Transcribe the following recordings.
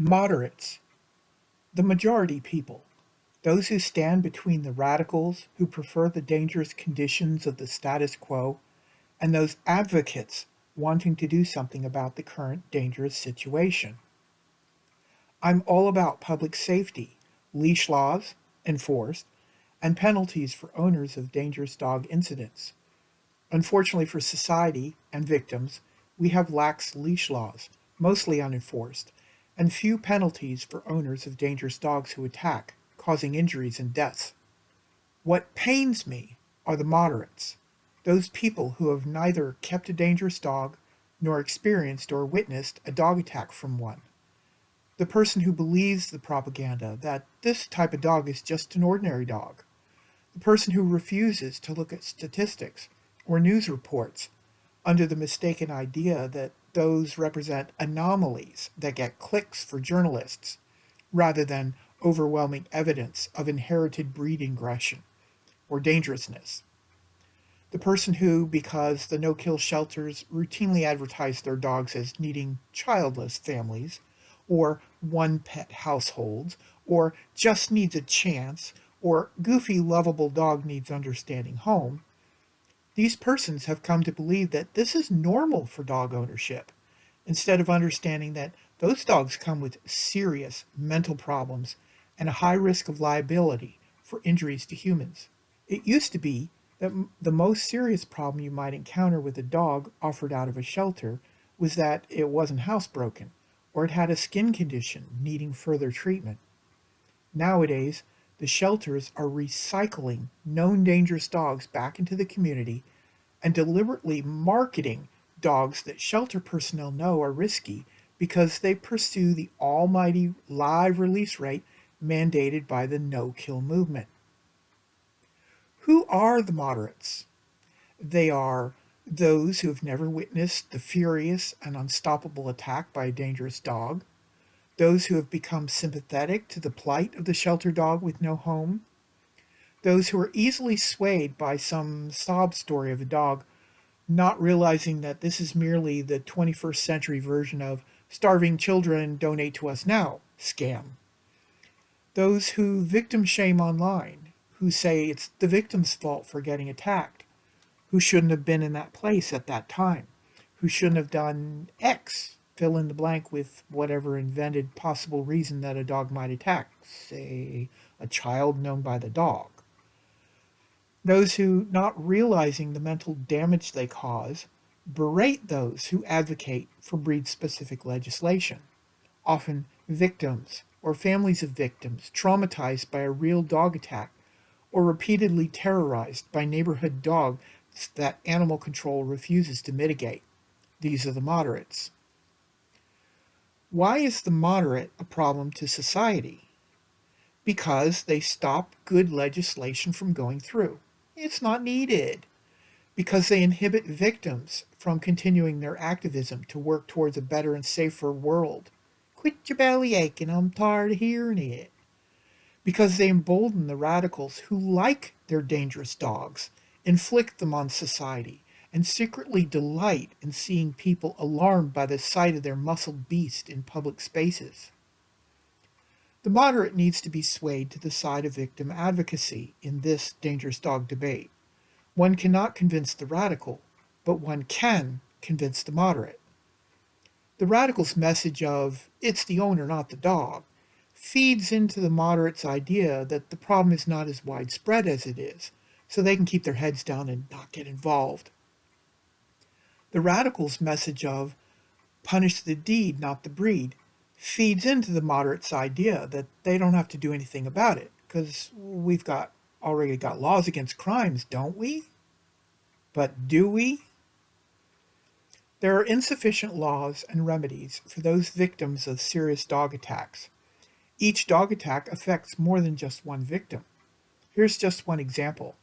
Moderates, the majority people, those who stand between the radicals who prefer the dangerous conditions of the status quo and those advocates wanting to do something about the current dangerous situation. I'm all about public safety, leash laws enforced, and penalties for owners of dangerous dog incidents. Unfortunately for society and victims, we have lax leash laws, mostly unenforced, and few penalties for owners of dangerous dogs who attack, causing injuries and deaths. What pains me are the moderates, those people who have neither kept a dangerous dog nor experienced or witnessed a dog attack from one. The person who believes the propaganda that this type of dog is just an ordinary dog. The person who refuses to look at statistics or news reports under the mistaken idea that those represent anomalies that get clicks for journalists rather than overwhelming evidence of inherited breed aggression or dangerousness. The person who, because the no kill shelters routinely advertise their dogs as needing childless families, or one pet households, or just needs a chance, or goofy lovable dog needs understanding home, these persons have come to believe that this is normal for dog ownership, instead of understanding that those dogs come with serious mental problems and a high risk of liability for injuries to humans. It used to be that the most serious problem you might encounter with a dog offered out of a shelter was that it wasn't housebroken or it had a skin condition needing further treatment. Nowadays, the shelters are recycling known dangerous dogs back into the community and deliberately marketing dogs that shelter personnel know are risky because they pursue the almighty live release rate mandated by the no kill movement. Who are the moderates? They are those who have never witnessed the furious and unstoppable attack by a dangerous dog, those who have become sympathetic to the plight of the shelter dog with no home, those who are easily swayed by some sob story of a dog, not realizing that this is merely the 21st century version of starving children donate to us now scam. Those who victim shame online, who say it's the victim's fault for getting attacked, who shouldn't have been in that place at that time, who shouldn't have done X, fill in the blank with whatever invented possible reason that a dog might attack, say a child known by the dog. Those who, not realizing the mental damage they cause, berate those who advocate for breed specific legislation, often victims or families of victims traumatized by a real dog attack or repeatedly terrorized by neighborhood dogs that animal control refuses to mitigate. These are the moderates. Why is the moderate a problem to society? Because they stop good legislation from going through. It's not needed. Because they inhibit victims from continuing their activism to work towards a better and safer world. Quit your belly aching, I'm tired of hearing it. Because they embolden the radicals who like their dangerous dogs, inflict them on society, and secretly delight in seeing people alarmed by the sight of their muscled beast in public spaces. The moderate needs to be swayed to the side of victim advocacy in this dangerous dog debate. One cannot convince the radical, but one can convince the moderate. The radical's message of, it's the owner, not the dog, feeds into the moderate's idea that the problem is not as widespread as it is, so they can keep their heads down and not get involved. The radical's message of, punish the deed, not the breed, feeds into the moderate's idea that they don't have to do anything about it, because we've already got laws against crimes, don't we? But do we? There are insufficient laws and remedies for those victims of serious dog attacks. Each dog attack affects more than just one victim. Here's just one example.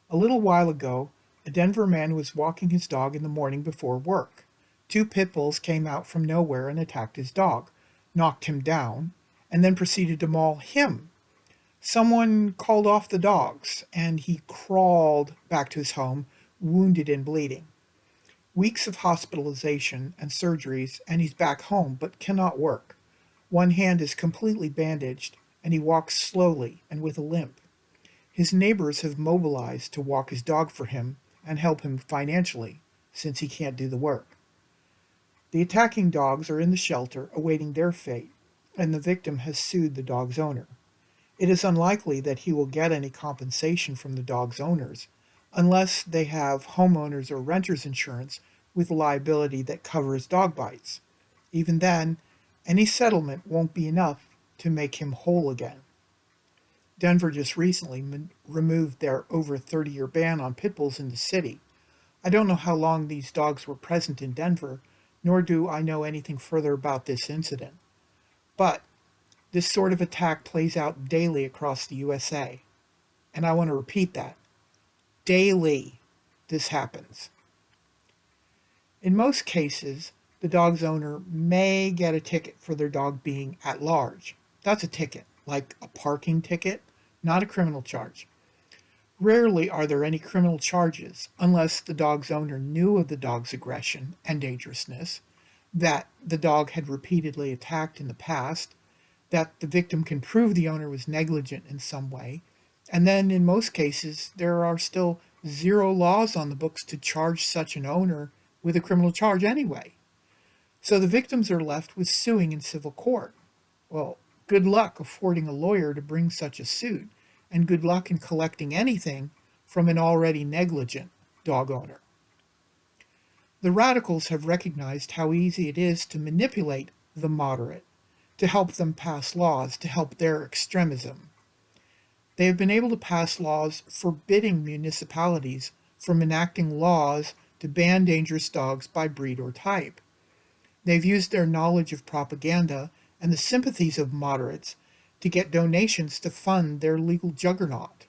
A little while ago, a Denver man was walking his dog in the morning before work. Two pit bulls came out from nowhere and attacked his dog, knocked him down, and then proceeded to maul him. Someone called off the dogs, and he crawled back to his home, wounded and bleeding. Weeks of hospitalization and surgeries, and he's back home but cannot work. One hand is completely bandaged, and he walks slowly and with a limp. His neighbors have mobilized to walk his dog for him and help him financially, since he can't do the work. The attacking dogs are in the shelter awaiting their fate, and the victim has sued the dog's owner. It is unlikely that he will get any compensation from the dog's owners unless they have homeowners or renters insurance with liability that covers dog bites. Even then, any settlement won't be enough to make him whole again. Denver just recently removed their over 30-year ban on pit bulls in the city. I don't know how long these dogs were present in Denver, nor do I know anything further about this incident. But this sort of attack plays out daily across the USA. And I want to repeat that. Daily, this happens. In most cases, the dog's owner may get a ticket for their dog being at large. That's a ticket, like a parking ticket, not a criminal charge. Rarely are there any criminal charges unless the dog's owner knew of the dog's aggression and dangerousness, that the dog had repeatedly attacked in the past, that the victim can prove the owner was negligent in some way, and then in most cases there are still zero laws on the books to charge such an owner with a criminal charge anyway. So the victims are left with suing in civil court. Well, good luck affording a lawyer to bring such a suit, and good luck in collecting anything from an already negligent dog owner. The radicals have recognized how easy it is to manipulate the moderate, to help them pass laws, to help their extremism. They have been able to pass laws forbidding municipalities from enacting laws to ban dangerous dogs by breed or type. They've used their knowledge of propaganda and the sympathies of moderates to get donations to fund their legal juggernaut.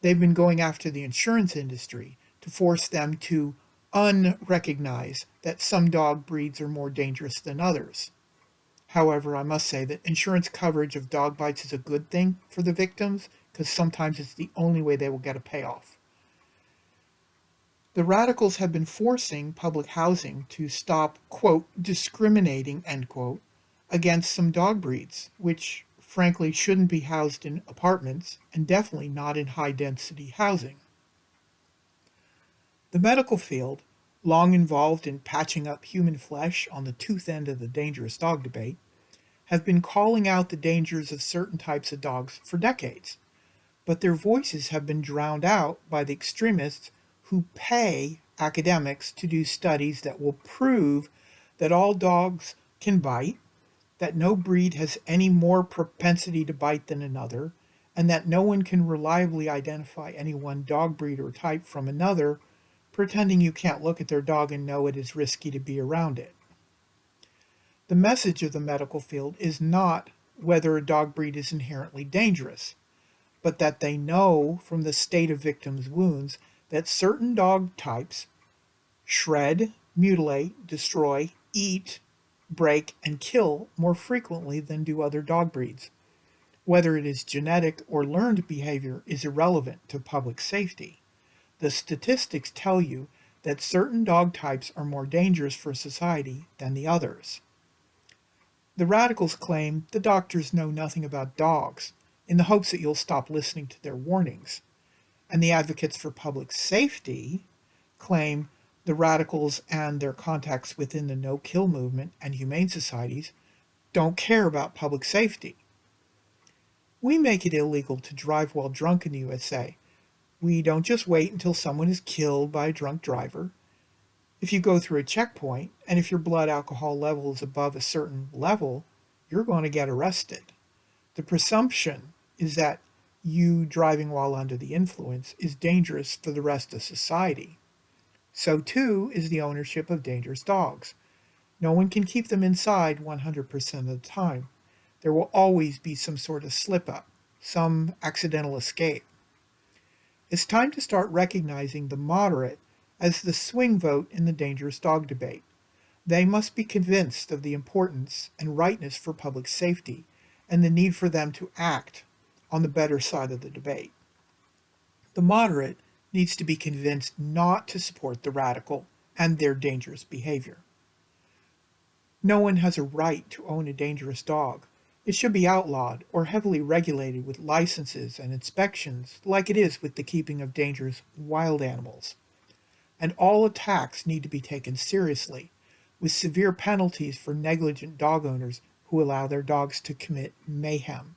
They've been going after the insurance industry to force them to unrecognize that some dog breeds are more dangerous than others. However, I must say that insurance coverage of dog bites is a good thing for the victims because sometimes it's the only way they will get a payoff. The radicals have been forcing public housing to stop, quote, discriminating, end quote, against some dog breeds, which frankly shouldn't be housed in apartments and definitely not in high density housing. The medical field, long involved in patching up human flesh on the tooth end of the dangerous dog debate, have been calling out the dangers of certain types of dogs for decades, but their voices have been drowned out by the extremists who pay academics to do studies that will prove that all dogs can bite, that no breed has any more propensity to bite than another, and that no one can reliably identify any one dog breed or type from another, pretending you can't look at their dog and know it is risky to be around it. The message of the medical field is not whether a dog breed is inherently dangerous, but that they know from the state of victims' wounds that certain dog types shred, mutilate, destroy, eat, break, and kill more frequently than do other dog breeds. Whether it is genetic or learned behavior is irrelevant to public safety. The statistics tell you that certain dog types are more dangerous for society than the others. The radicals claim the doctors know nothing about dogs, in the hopes that you'll stop listening to their warnings. And the advocates for public safety claim the radicals and their contacts within the no-kill movement and humane societies don't care about public safety. We make it illegal to drive while drunk in the USA. We don't just wait until someone is killed by a drunk driver. If you go through a checkpoint, and if your blood alcohol level is above a certain level, you're going to get arrested. The presumption is that you driving while under the influence is dangerous for the rest of society. So too is the ownership of dangerous dogs. No one can keep them inside 100% of the time. There will always be some sort of slip-up, some accidental escape. It's time to start recognizing the moderate as the swing vote in the dangerous dog debate. They must be convinced of the importance and rightness for public safety and the need for them to act on the better side of the debate. The moderate needs to be convinced not to support the radical and their dangerous behavior. No one has a right to own a dangerous dog. It should be outlawed or heavily regulated with licenses and inspections, like it is with the keeping of dangerous wild animals. And all attacks need to be taken seriously, with severe penalties for negligent dog owners who allow their dogs to commit mayhem.